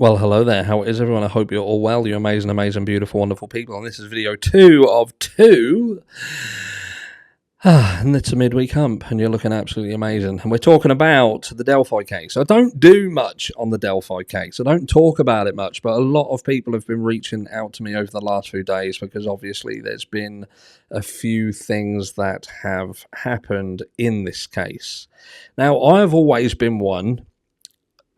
Well, hello there. How is everyone? I hope you're all well. You're amazing, amazing, beautiful, wonderful people. And this is video 2 of 2. And it's a midweek hump, and you're looking absolutely amazing. And we're talking about the Delphi case. I don't do much on the Delphi case. I don't talk about it much, but a lot of people have been reaching out to me over the last few days because obviously there's been a few things that have happened in this case. Now, I've always been one.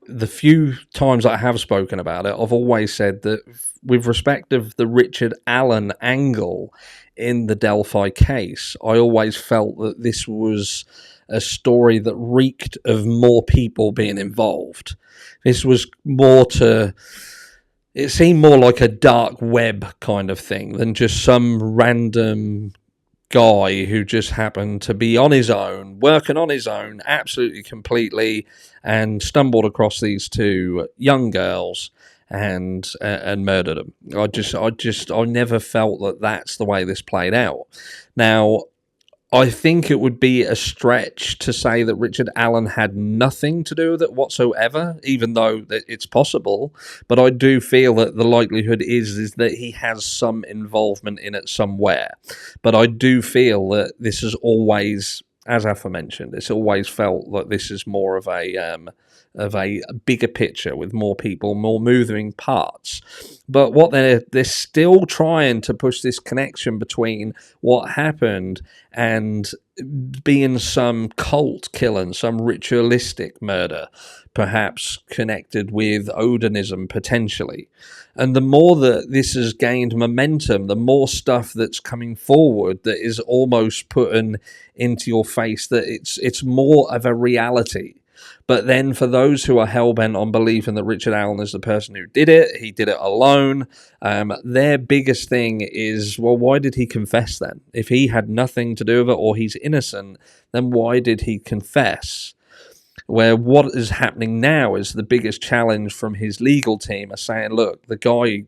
The few times I have spoken about it, I've always said that with respect of the Richard Allen angle in the Delphi case, I always felt that this was a story that reeked of more people being involved. This was it seemed more like a dark web kind of thing than just some random guy who just happened to be on his own, working on his own, absolutely completely, and stumbled across these two young girls and murdered them. I never felt that that's the way this played out. Now, I think it would be a stretch to say that Richard Allen had nothing to do with it whatsoever, even though it's possible. But I do feel that the likelihood is that he has some involvement in it somewhere. But I do feel that this is always, as aforementioned, it's always felt like this is more of a bigger picture with more people, more moving parts. But what they're still trying to push this connection between what happened and being some cult killing, some ritualistic murder, perhaps connected with Odinism potentially. And the more that this has gained momentum, the more stuff that's coming forward that is almost putting into your face that it's more of a reality. But then for those who are hell-bent on believing that Richard Allen is the person who did it, he did it alone, their biggest thing is, well, why did he confess then? If he had nothing to do with it or he's innocent, then why did he confess? Where what is happening now is the biggest challenge from his legal team are saying, look, the guy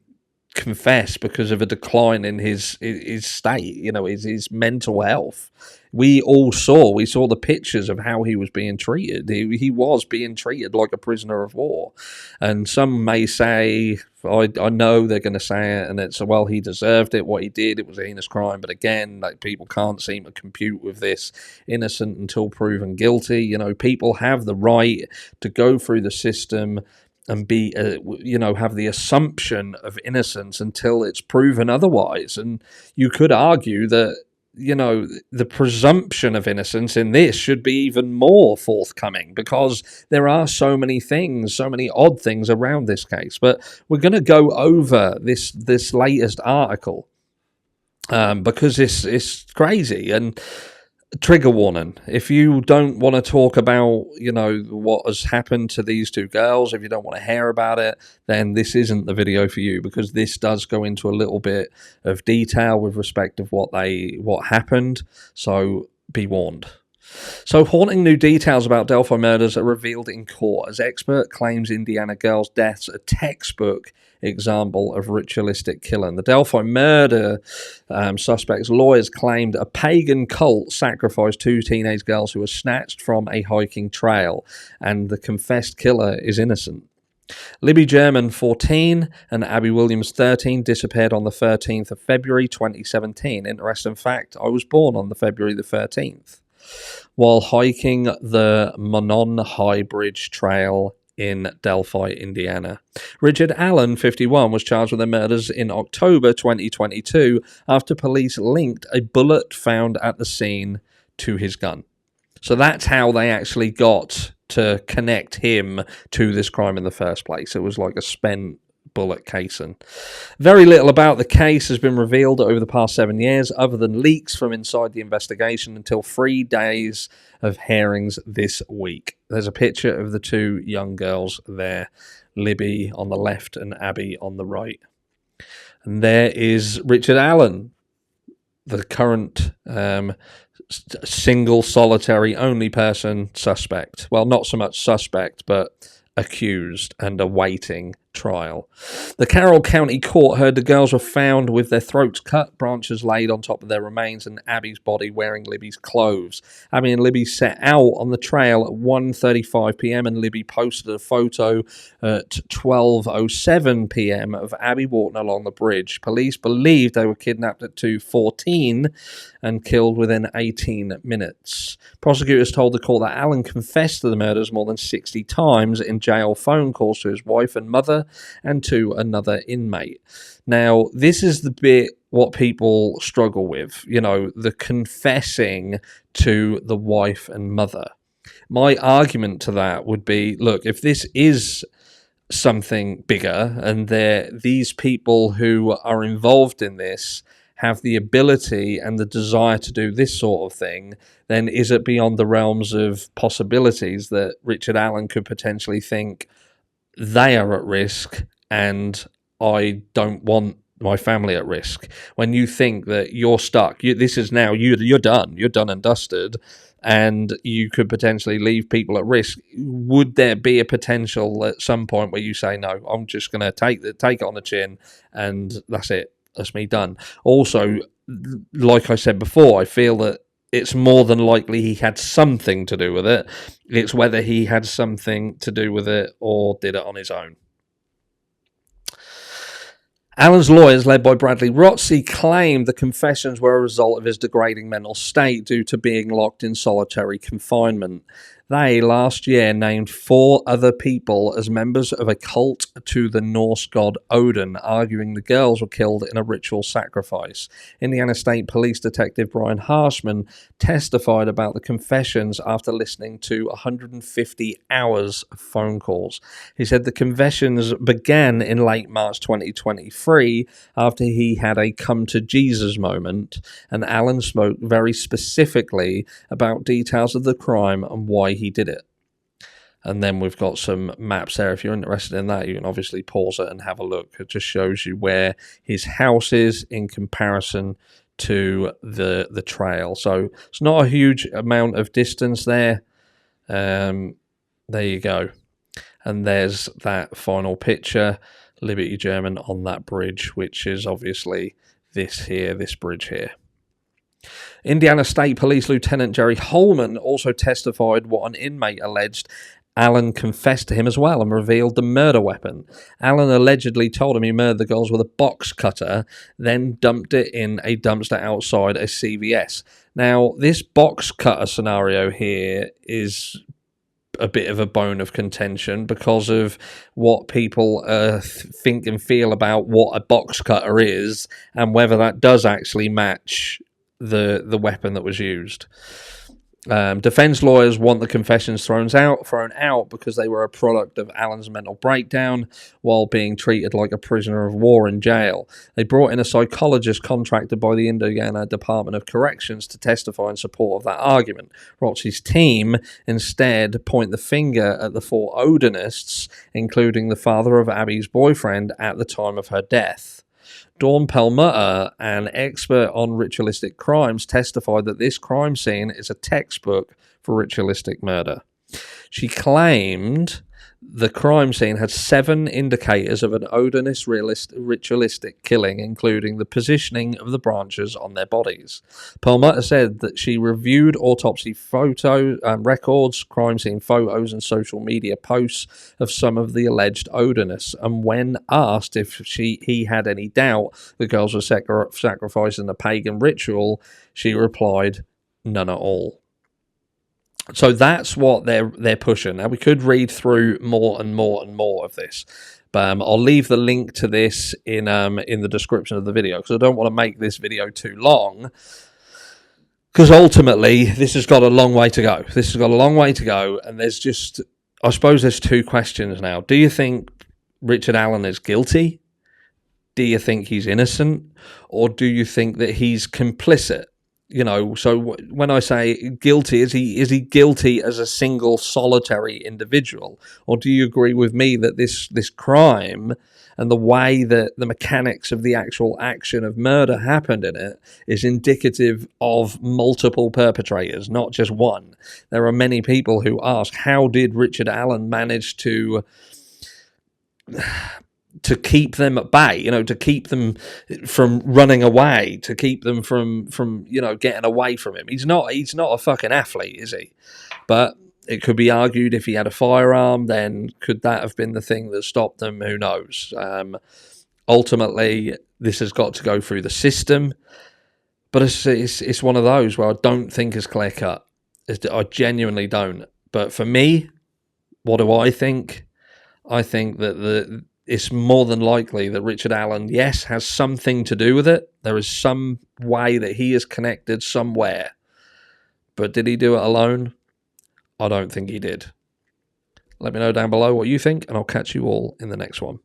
confessed because of a decline in his state, his mental health. We saw the pictures of how he was being treated. He was being treated like a prisoner of war. And some may say, I know they're going to say it, and it's, well, he deserved it, what he did, it was a heinous crime. But again, people can't seem to compute with this innocent until proven guilty. People have the right to go through the system and be, have the assumption of innocence until it's proven otherwise. And you could argue that, the presumption of innocence in this should be even more forthcoming because there are so many things, so many odd things around this case. But we're going to go over this latest article because it's crazy. And trigger warning, if you don't want to talk about what has happened to these two girls, if you don't want to hear about it, then this isn't the video for you, because this does go into a little bit of detail with respect of what happened, so be warned. So, haunting new details about Delphi murders are revealed in court as expert claims Indiana girls' deaths a textbook example of ritualistic killing. The Delphi murder suspects' lawyers claimed a pagan cult sacrificed two teenage girls who were snatched from a hiking trail, and the confessed killer is innocent. Libby German, 14, and Abby Williams, 13, disappeared on the 13th of February 2017. Interesting fact, I was born on the February the 13th. While hiking the Monon High Bridge Trail in Delphi, Indiana. Richard Allen, 51, was charged with the murders in October 2022 after police linked a bullet found at the scene to his gun. So that's how they actually got to connect him to this crime in the first place. It was like a spent bullet casing. Very little about the case has been revealed over the past 7 years, other than leaks from inside the investigation, until 3 days of hearings this week. There's a picture of the two young girls there, Libby on the left and Abby on the right. And there is Richard Allen, the current single, solitary, only person suspect. Well, not so much suspect, but accused and awaiting trial. The Carroll County Court heard the girls were found with their throats cut, branches laid on top of their remains, and Abby's body wearing Libby's clothes. Abby and Libby set out on the trail at 1:35 p.m. and Libby posted a photo at 12:07 p.m. of Abby walking along the bridge. Police believed they were kidnapped at 2:14 and killed within 18 minutes. Prosecutors told the court that Allen confessed to the murders more than 60 times in jail phone calls to his wife and mother and to another inmate. Now, this is the bit what people struggle with, the confessing to the wife and mother. My argument to that would be, look, if this is something bigger and these people who are involved in this have the ability and the desire to do this sort of thing, then is it beyond the realms of possibilities that Richard Allen could potentially think they are at risk and I don't want my family at risk? When you think that you're stuck, this is now, you're done and dusted, and you could potentially leave people at risk, would there be a potential at some point where you say, no, I'm just going to take it on the chin and that's it? That's me done. Also, like I said before, I feel that it's more than likely he had something to do with it. It's whether he had something to do with it or did it on his own. Allen's lawyers, led by Bradley Rotsey, claimed the confessions were a result of his degrading mental state due to being locked in solitary confinement. They, last year, named 4 other people as members of a cult to the Norse god Odin, arguing the girls were killed in a ritual sacrifice. Indiana State Police Detective Brian Harshman testified about the confessions after listening to 150 hours of phone calls. He said the confessions began in late March 2023 after he had a come-to-Jesus moment, and Allen spoke very specifically about details of the crime and why he did it. And then we've got some maps there. If you're interested in that, you can obviously pause it and have a look. It just shows you where his house is in comparison to the trail. So it's not a huge amount of distance there. There you go. And there's that final picture, Liberty German on that bridge, which is obviously this bridge here. Indiana State Police Lieutenant Jerry Holman also testified what an inmate alleged Allen confessed to him as well and revealed the murder weapon. Allen allegedly told him he murdered the girls with a box cutter, then dumped it in a dumpster outside a CVS. Now, this box cutter scenario here is a bit of a bone of contention because of what people think and feel about what a box cutter is and whether that does actually match the weapon that was used. Defense lawyers want the confessions thrown out because they were a product of Allen's mental breakdown while being treated like a prisoner of war in jail. They brought in a psychologist contracted by the Indiana Department of Corrections to testify in support of that argument. Rotsey's team instead point the finger at the 4 Odinists, including the father of Abby's boyfriend at the time of her death. Dawn Perlmutter, an expert on ritualistic crimes, testified that this crime scene is a textbook for ritualistic murder. She claimed the crime scene had 7 indicators of an Odinist ritualistic killing, including the positioning of the branches on their bodies. Perlmutter said that she reviewed autopsy photo records, crime scene photos, and social media posts of some of the alleged Odinists, and when asked if he had any doubt the girls were sacrificed in a pagan ritual, she replied, none at all. So that's what they're pushing. Now, we could read through more and more and more of this, but I'll leave the link to this in the description of the video because I don't want to make this video too long, because ultimately this has got a long way to go. And I suppose there's 2 questions now. Do you think Richard Allen is guilty? Do you think he's innocent? Or do you think that he's complicit? So when I say guilty, is he guilty as a single solitary individual? Or do you agree with me that this crime and the way that the mechanics of the actual action of murder happened in it is indicative of multiple perpetrators, not just one? There are many people who ask, how did Richard Allen manage to to keep them at bay, to keep them from running away, to keep them from getting away from him. He's not a fucking athlete, is he? But it could be argued if he had a firearm, then could that have been the thing that stopped them? Who knows? Ultimately, this has got to go through the system. But it's one of those where I don't think it's clear cut. I genuinely don't. But for me, what do I think? I think that it's more than likely that Richard Allen, yes, has something to do with it. There is some way that he is connected somewhere. But did he do it alone? I don't think he did. Let me know down below what you think, and I'll catch you all in the next one.